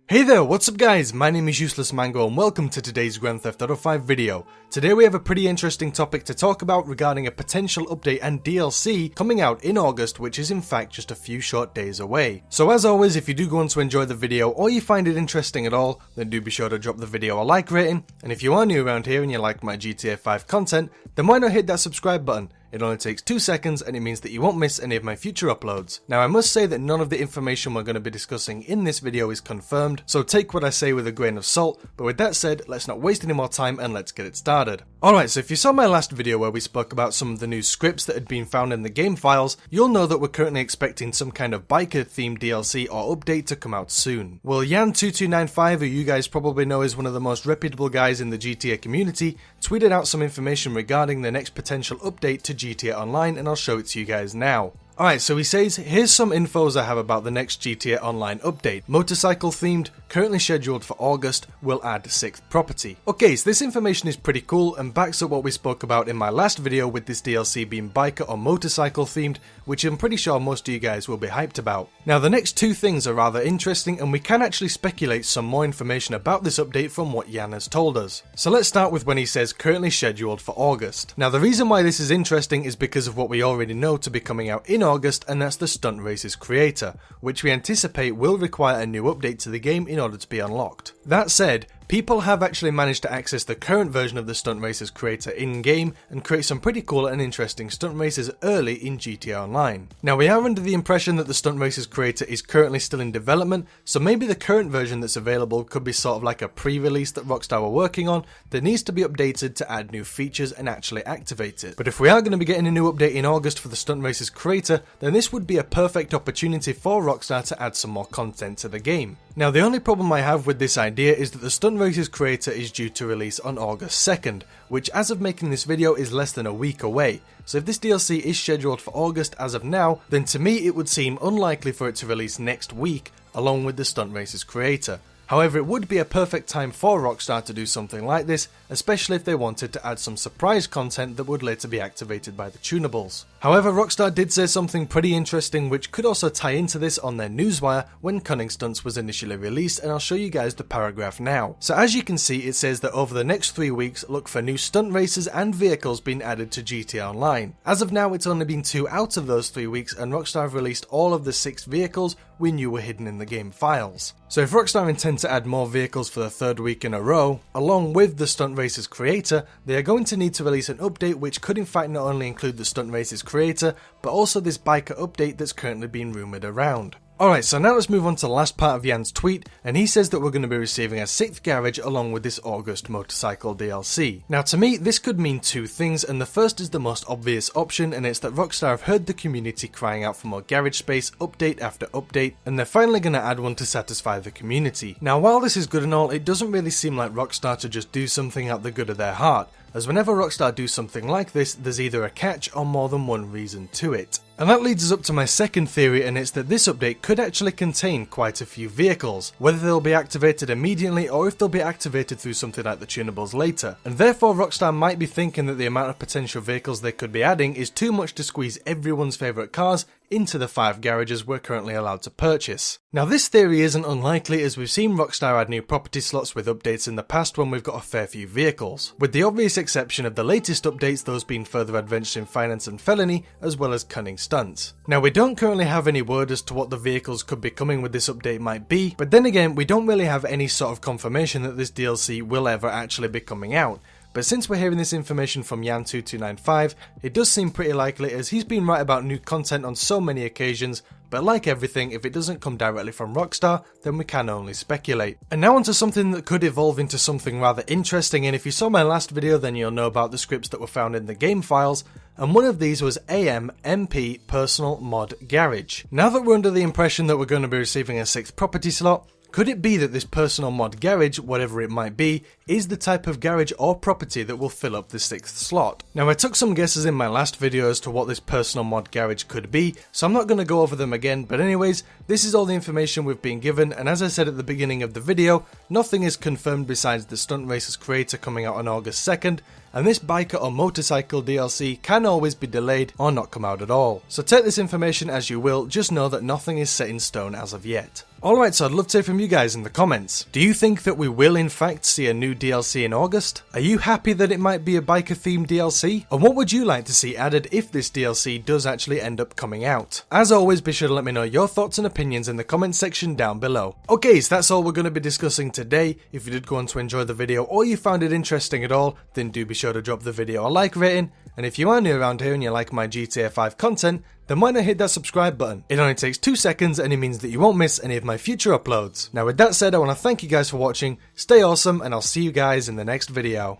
Hey there, what's up guys? My name is Useless Mango and welcome to today's Grand Theft Auto 5 video. Today we have a pretty interesting topic to talk about regarding a potential update and DLC coming out in August, which is in fact just a few short days away. So as always, if you do go on to enjoy the video or you find it interesting at all, then do be sure to drop the video a like rating, and if you are new around here and you like my GTA 5 content, then why not hit that subscribe button? It only takes 2 seconds and it means that you won't miss any of my future uploads. Now I must say that none of the information we're going to be discussing in this video is confirmed, so take what I say with a grain of salt, but with that said, let's not waste any more time and let's get it started. Alright, so if you saw my last video where we spoke about some of the new scripts that had been found in the game files, you'll know that we're currently expecting some kind of biker themed DLC or update to come out soon. Well, EddieLTU, who you guys probably know is one of the most reputable guys in the GTA community, tweeted out some information regarding the next potential update to GTA Online, and I'll show it to you guys now. Alright, so he says, here's some infos I have about the next GTA Online update. Motorcycle themed, currently scheduled for August, will add 6th property. Okay, so this information is pretty cool and backs up what we spoke about in my last video with this DLC being biker or motorcycle themed, which I'm pretty sure most of you guys will be hyped about. Now the next two things are rather interesting and we can actually speculate some more information about this update from what Jan has told us. So let's start with when he says currently scheduled for August. Now the reason why this is interesting is because of what we already know to be coming out in August, and that's the Stunt Races creator, which we anticipate will require a new update to the game in order to be unlocked. That said, people have actually managed to access the current version of the Stunt Races creator in-game and create some pretty cool and interesting stunt races early in GTA Online. Now we are under the impression that the Stunt Races creator is currently still in development, so maybe the current version that's available could be sort of like a pre-release that Rockstar were working on that needs to be updated to add new features and actually activate it. But if we are going to be getting a new update in August for the Stunt Races creator, then this would be a perfect opportunity for Rockstar to add some more content to the game. Now the only problem I have with this idea is that the Stunt Races creator is due to release on August 2nd, which as of making this video is less than a week away. So if this DLC is scheduled for August as of now, then to me it would seem unlikely for it to release next week along with the Stunt Races creator. However, it would be a perfect time for Rockstar to do something like this, especially if they wanted to add some surprise content that would later be activated by the tunables. However, Rockstar did say something pretty interesting which could also tie into this on their newswire when Cunning Stunts was initially released, and I'll show you guys the paragraph now. So as you can see, it says that over the next 3 weeks, look for new stunt races and vehicles being added to GTA Online. As of now, it's only been 2 out of those 3 weeks, and Rockstar have released all of the 6 vehicles we knew were hidden in the game files. So if Rockstar intend to add more vehicles for the 3rd week in a row, along with the Stunt Races creator, they are going to need to release an update which could in fact not only include the Stunt Races creator, but also this biker update that's currently being rumoured around. Alright, so now let's move on to the last part of Jan's tweet, and he says that we're going to be receiving a 6th garage along with this August motorcycle DLC. Now to me, this could mean 2 things, and the first is the most obvious option, and it's that Rockstar have heard the community crying out for more garage space update after update, and they're finally going to add one to satisfy the community. Now while this is good and all, it doesn't really seem like Rockstar to just do something out the good of their heart, as whenever Rockstar do something like this, there's either a catch or more than one reason to it. And that leads us up to my second theory, and it's that this update could actually contain quite a few vehicles, whether they'll be activated immediately or if they'll be activated through something like the tunables later. And therefore Rockstar might be thinking that the amount of potential vehicles they could be adding is too much to squeeze everyone's favourite cars into the 5 garages we're currently allowed to purchase. Now this theory isn't unlikely, as we've seen Rockstar add new property slots with updates in the past when we've got a fair few vehicles, with the obvious exception of the latest updates, those being further adventures in finance and felony, as well as Cunning Stunts. Now we don't currently have any word as to what the vehicles could be coming with this update might be, but then again we don't really have any sort of confirmation that this DLC will ever actually be coming out. But since we're hearing this information from EddieLTU, it does seem pretty likely, as he's been right about new content on so many occasions, but like everything, if it doesn't come directly from Rockstar, then we can only speculate. And now onto something that could evolve into something rather interesting, and if you saw my last video then you'll know about the scripts that were found in the game files, and one of these was AMMP Personal Mod Garage. Now that we're under the impression that we're going to be receiving a 6th property slot, could it be that this personal mod garage, whatever it might be, is the type of garage or property that will fill up the 6th slot. Now I took some guesses in my last video as to what this personal mod garage could be, so I'm not going to go over them again, but anyways, this is all the information we've been given, and as I said at the beginning of the video, nothing is confirmed besides the Stunt Races creator coming out on August 2nd, and this biker or motorcycle DLC can always be delayed or not come out at all. So take this information as you will, just know that nothing is set in stone as of yet. Alright, so I'd love to hear from you guys in the comments. Do you think that we will in fact see a new DLC in August? Are you happy that it might be a biker themed DLC? And what would you like to see added if this DLC does actually end up coming out? As always, be sure to let me know your thoughts and opinions in the comment section down below. Okay, so that's all we're going to be discussing today. If you did go on to enjoy the video or you found it interesting at all, then do be sure to drop the video a like rating. And if you are new around here and you like my GTA 5 content, then why not hit that subscribe button? It only takes 2 seconds and it means that you won't miss any of my future uploads. Now with that said, I want to thank you guys for watching, stay awesome, and I'll see you guys in the next video.